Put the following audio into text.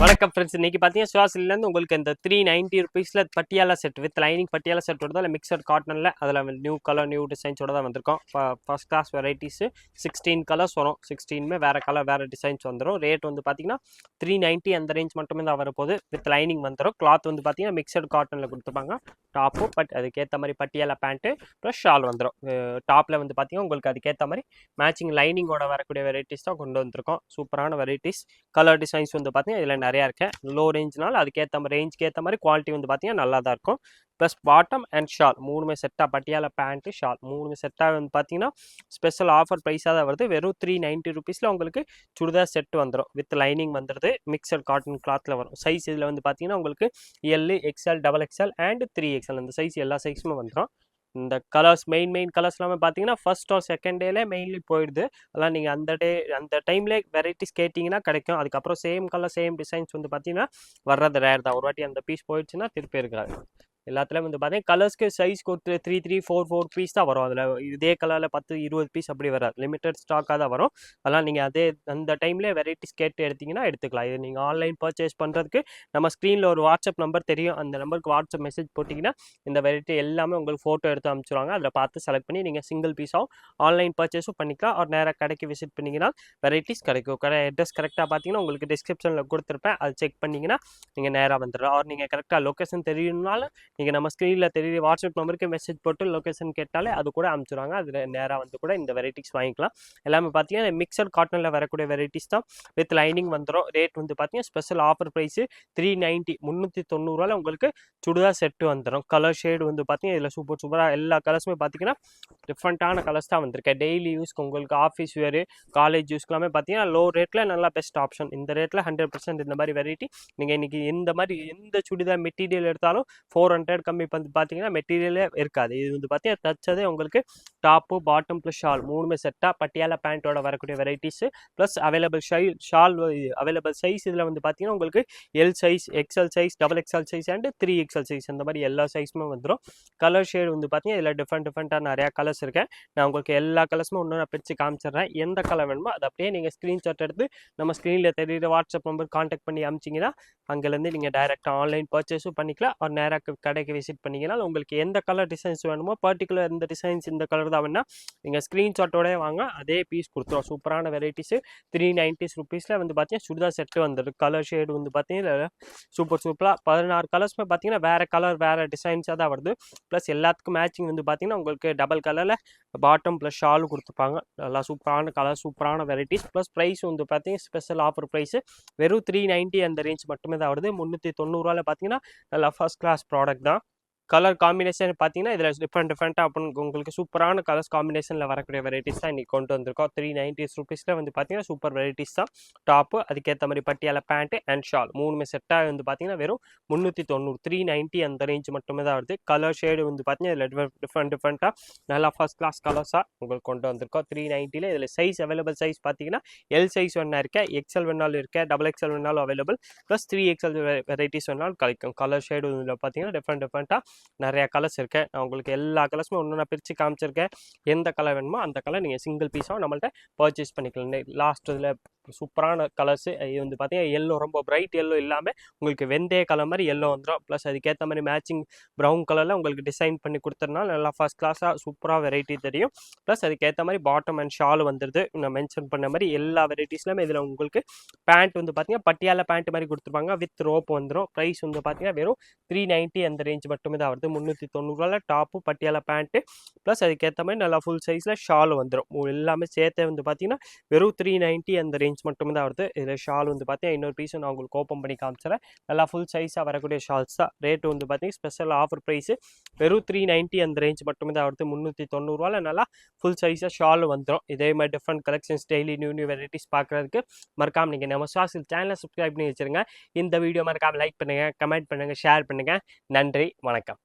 வணக்கம் ஃப்ரெண்ட்ஸ், இன்னைக்கு பார்த்தீங்கன்னா சுவாசிலேருந்து உங்களுக்கு இந்த 390 ருபீஸில் Patiala set with lining Patiala set வருது. அதில் மிக்சட் காட்டனில் அதில் நியூ கலர் நியூ டிசைன்ஸோட தான் வந்திருக்கோம். ஃபர்ஸ்ட் கிளாஸ் வெரைட்டிஸு 16 கலர்ஸ் வரும். 16மே வேறு கலர் வேறு டிசைன்ஸ் வந்துடும். ரேட் வந்து பார்த்தீங்கன்னா 390 அந்த ரேஞ்ச் மட்டுமே தான் வரப்போகுது. வித் லைனிங் வந்துடும். கிளாத் வந்து பார்த்தீங்கன்னா மிக்சட் காட்டனில் கொடுத்துருப்பாங்க. டாப்பு அதுக்கேற்ற மாதிரி பட்டியாலா பேண்ட்டு ப்ளஸ் ஷால் வந்துடும். டாப்பில் வந்து பார்த்தீங்கன்னா உங்களுக்கு அதுக்கேற்ற மாதிரி மேட்சிங் லைனிங்கோட வரக்கூடிய வெரைட்டிஸ் தான் கொண்டு வந்திருக்கோம். சூப்பரான வெரைட்டிஸ். கலர் டிசைன்ஸ் வந்து பார்த்தீங்கன்னா இதில் நிறையா இருக்கு. லோ ரேஞ்ச்னால அதுக்கேற்ற மாதிரி ரேஞ்சுக்கு ஏற்ற மாதிரி குவாலிட்டி வந்து பார்த்தீங்கன்னா நல்லா தான் இருக்கும். ப்ளஸ் பாட்டம் அண்ட் ஷால் மூணுமே செட்டாக பட்டியாலா பேண்ட்டு ஷால் மூணுமே செட்டாக வந்து பார்த்தீங்கன்னா ஸ்பெஷல் ஆஃபர் ப்ரைஸாக தான் வருது. வெறும் 390 ருபீஸில் உங்களுக்கு சுடிதார் செட் வந்துடும். வித் லைனிங் வந்துடுது. மிக்சட் காட்டன் கிளாத்தில் வரும். சைஸ் இதில் வந்து பார்த்தீங்கன்னா உங்களுக்கு L, XL, double XL and 3XL இந்த சைஸ் எல்லா சைஸுமே வந்துடும். இந்த கலர்ஸ் மெயின் கலர்ஸ் எல்லாமே பார்த்தீங்கன்னா ஃபர்ஸ்ட் ஆர் செகண்ட் டேல மெயின்லி போயிடுது. அதெல்லாம் நீங்கள் அந்த டைம்ல வெரைட்டிஸ் கேட்டிங்கன்னா கிடைக்கும். அதுக்கப்புறம் சேம் கலர் சேம் டிசைன்ஸ் வந்து பார்த்தீங்கன்னா வர்றது ரேர் தான். ஒரு வாட்டி அந்த பீஸ் போயிடுச்சுன்னா திருப்பி இருக்காது. எல்லாத்துலேயும் வந்து பார்த்தீங்கன்னா கலர்ஸ்க்கு சைஸ்க்கு ஒரு 3, 3, 4 பீஸ் தான் வரும். அதில் இதே கலரில் 10, 20 பீஸ் அப்படி வராது. லிமிட்டட் ஸ்டாக்காக தான் வரும். அதெல்லாம் நீங்கள் அந்த டைம்லேயே வெரைட்டிஸ் கேட்டு எடுத்திங்கன்னா எடுத்துக்கலாம். இது நீங்கள் ஆன்லைன் பர்ச்சேஸ் பண்ணுறதுக்கு நம்ம ஸ்க்ரீனில் ஒரு வாட்ஸ்அப் நம்பர் தெரியும். அந்த நம்பருக்கு வாட்ஸ்அப் மெசேஜ் போட்டிங்கன்னா இந்த வெரைட்டி எல்லாமே உங்களுக்கு ஃபோட்டோ எடுத்து அனுப்பிச்சிடுவாங்க. அதில் பார்த்து செலக்ட் பண்ணி நீங்கள் சிங்கிள் பீஸாகவும் ஆன்லைன் பர்ச்சேஸும் பண்ணிக்கலாம். ஒரு நேராக கடைக்கு விசிட் பண்ணிங்கன்னா வெரைட்டிஸ் கிடைக்கும். அட்ரஸ் கரெக்டாக பார்த்தீங்கன்னா உங்களுக்கு டிஸ்கிரிப்ஷனில் கொடுத்துருப்பேன். அது செக் பண்ணிங்கன்னா நீங்கள் நேராக வந்துடும். அவர் நீங்கள் கரெக்டாக லொக்கேஷன் தெரியணுனாலும் நீங்கள் நம்ம ஸ்க்ரீனில் தெரிய வாட்ஸ்அப் நம்பருக்கு மெசேஜ் போட்டு லொக்கேஷன் கேட்டாலே அது கூட அனுப்பிச்சிடுவாங்க. அதில் நேராக வந்து கூட இந்த வெரைட்டிஸ் வாங்கிக்கலாம். எல்லாமே பார்த்தீங்கன்னா மிக்சர் காட்டனில் வரக்கூடிய வெரைட்டிஸ் தான். வித் லைனிங் வந்துடும். ரேட் வந்து பார்த்தீங்கன்னா ஸ்பெஷல் ஆஃபர் ப்ரைஸு 390 390 உங்களுக்கு சுடிதார் செட்டு வந்துடும். கலர் ஷேடு வந்து பார்த்தீங்கன்னா இதில் சூப்பராக எல்லா கலர்ஸுமே பார்த்தீங்கன்னா டிஃப்ரெண்ட்டான கலர்ஸ் தான் வந்திருக்கேன். டெய்லி யூஸ்க்கு உங்களுக்கு ஆஃபீஸ் வேறு காலேஜ் யூஸ்க்கெல்லாமே பார்த்தீங்கன்னா லோ ரேட்டில் நல்லா பெஸ்ட் ஆப்ஷன். இந்த ரேட்டில் 100% இந்த மாதிரி வெரைட்டி நீங்கள் இன்றைக்கி இந்த மாதிரி எந்த சுடிதார் மெட்டீரியல் எடுத்தாலும் 400 கம்மி வந்து பார்த்தீங்கன்னா மெட்டீரியலே இருக்காது. இது வந்து பார்த்தீங்கன்னா தச்சதே உங்களுக்கு டாப்பு பாட்டம் ப்ளஸ் ஷால் மூணுமே செட்டாக பட்டியாலா பேண்ட்டோட வரக்கூடிய varieties plus available shawl available size இதில் வந்து பார்த்தீங்கன்னா உங்களுக்கு L size, XL size, double XL size and 3XL size அந்த மாதிரி எல்லா சைஸுமே வந்துடும். கலர் ஷேடு வந்து பார்த்தீங்கன்னா இதில் டிஃப்ரெண்ட்டாக நிறையா கலர்ஸ் இருக்கேன். நான் உங்களுக்கு எல்லா கலர்ஸுமே ஒன்று நான் பிரித்து காமிச்சிடுறேன். எந்த கலர் வேணுமோ அதை அப்படியே நீங்கள் ஸ்க்ரீன்ஷாட் எடுத்து நம்ம ஸ்க்ரீனில் தெரியுற வாட்ஸ்அப் நம்பர் கான்டாக்ட் பண்ணி அமிச்சிங்கன்னா அங்கேருந்து நீங்கள் டைரெக்டாக ஆன்லைன் பர்ச்சேஸும் பண்ணிக்கலாம். ஒரு நேராக கடைக்கு விசிட் பண்ணிங்கன்னா உங்களுக்கு எந்த கலர் டிசைன்ஸ் வேணுமோ பர்டிகுலர் இந்த டிசைன்ஸ் இந்த கலர் தான் வேணா நீங்கள் ஸ்க்ரீன்ஷாட்டோடய வாங்க. அதே பீஸ் கொடுத்துருவோம். சூப்பரான வெரைட்டிஸு 390 ருபீஸில் வந்து பார்த்தீங்கன்னா சுடிதார் செட்டு வந்துடும். கலர் ஷேடு வந்து பார்த்தீங்கன்னா சூப்பராக 16 கலர்ஸுமே பார்த்தீங்கன்னா வேறு கலர் வேறு டிசைன்ஸாக தான் வருது. ப்ளஸ் எல்லாத்துக்கும் மேட்சிங் வந்து பார்த்தீங்கன்னா உங்களுக்கு டபுள் கலரில் பாட்டம் ப்ளஸ் ஷாலும் கொடுத்துருப்பாங்க. நல்லா சூப்பரான கலர் சூப்பரான வெரைட்டிஸ். ப்ளஸ் ப்ரைஸ் வந்து பார்த்தீங்கன்னா ஸ்பெஷல் ஆஃபர் ப்ரைஸு வெறும் 390 அந்த ரேஞ்ச் மட்டுமே தான் வருது. 390 பார்த்தீங்கன்னா நல்லா ஃபர்ஸ்ட் கிளாஸ் ப்ராடக்ட் தான். கலர் காம்பினேஷன் பார்த்தீங்கன்னா இதில் டிஃப்ரெண்ட்டாக அப்படின்னு உங்களுக்கு சூப்பரான கலர்ஸ் காம்பினேஷனில் வரக்கூடிய வெரைட்டிஸ் தான் இன்றைக்கி கொண்டு வந்திருக்கோம். 390 ருபீஸில் வந்து பார்த்தீங்கன்னா சூப்பர் வெரைட்டிஸ் தான். டாப்பு அதுக்கேற்ற மாதிரி பட்டியாலா பேண்ட்டு அண்ட் ஷால் மூணுமே செட்டாக வந்து பார்த்தீங்கன்னா வெறும் 390 390 அந்த ரேஞ்ச் மட்டுமே தான் வருது. கலர் ஷேடு வந்து பார்த்தீங்கன்னா இதில் டிஃப்ரெண்ட்டாக நல்லா ஃபர்ஸ்ட் கிளாஸ் கலர்ஸாக உங்களுக்கு கொண்டு வந்திருக்கோம். 390 இதில் சைஸ் அவைலபிள் சைஸ் பார்த்தீங்கன்னா எல் சைஸ் வேணா இருக்கேன், எக்ஸ்எல் வேணாலும் இருக்கேன், டபுள் எக்ஸ்எல் வேணாலும் அவைலபிள் ப்ளஸ் 3XL வெரைட்டிஸ் வேணாலும் கிடைக்கும். கலர் ஷேடு இதில் பார்த்தீங்கன்னா டிஃப்ரெண்ட்டாக நிறையா கலர்ஸ் இருக்குது. நான் உங்களுக்கு எல்லா கலர்ஸுமே ஒன்று நான் பிரித்து காமிச்சிருக்கேன். எந்த கலர் வேணுமோ அந்த கலர் நீங்கள் சிங்கிள் பீஸாக நம்மள்ட்ட பர்ச்சேஸ் பண்ணிக்கலாம். லாஸ்ட் இதில் சூப்பரான கலர்ஸு இது வந்து பார்த்தீங்கன்னா எல்லோ ரொம்ப பிரைட் எல்லோ இல்லாமல் உங்களுக்கு வெந்தய கலர் மாதிரி எல்லோ வந்துடும். ப்ளஸ் அதுக்கேற்ற மாதிரி மேட்சிங் ப்ரௌன் கலரில் உங்களுக்கு டிசைன் பண்ணி கொடுத்துறதுனால நல்லா ஃபர்ஸ்ட் கிளாஸாக சூப்பராக வெரைட்டி தெரியும். ப்ளஸ் அதுக்கேற்ற மாதிரி பாட்டம் அண்ட் ஷால் வந்துடுது. நான் மென்ஷன் பண்ண மாதிரி எல்லா வெரைட்டிஸ்லையுமே இதில் உங்களுக்கு பேண்ட் வந்து பார்த்தீங்கன்னா பட்டியாலா பேண்ட் மாதிரி கொடுத்துருப்பாங்க. வித் ரோப் வந்துடும். ப்ரைஸ் வந்து பார்த்தீங்கன்னா வெறும் 390 அந்த ரேஞ்ச் மட்டுமே தான் வருது. 390 டாப்பு பட்டியாலா பேண்ட்டு ப்ளஸ் அதுக்கேற்ற மாதிரி நல்லா ஃபுல் சைஸில் ஷால் வந்துடும். எல்லாமே சேர்த்து வந்து பார்த்தீங்கன்னா வெறும் 390 அந்த ரேஞ்ச் மட்டுமே தான் வருது. இதில் ஷால் வந்து பார்த்தீங்கன்னா இன்னொரு பீஸும் நான் உங்களுக்கு ஓப்பன் பண்ணி காமிச்சிடறேன். நல்லா ஃபுல் சைஸாக வரக்கூடிய ஷால்ஸ் தான். ரேட்டு வந்து பார்த்தீங்கன்னா ஸ்பெஷல் ஆஃபர் ப்ரைஸு வெறும் 390 அந்த ரேஞ்ச் மட்டுமே தான் வருது. 390 நல்லா ஃபுல் சைஸாக ஷால் வந்துடும். இதே மாதிரி different collections daily new varieties பார்க்குறதுக்கு மறக்காமல் நீங்கள் நம்ம சுவாசில் சேனலை சப்ஸ்கிரைப் பண்ணி வச்சுருங்க. இந்த வீடியோ மறக்காமல் லைக் பண்ணுங்கள், கமெண்ட் பண்ணுங்கள், ஷேர் பண்ணுங்கள். நன்றி, வணக்கம்.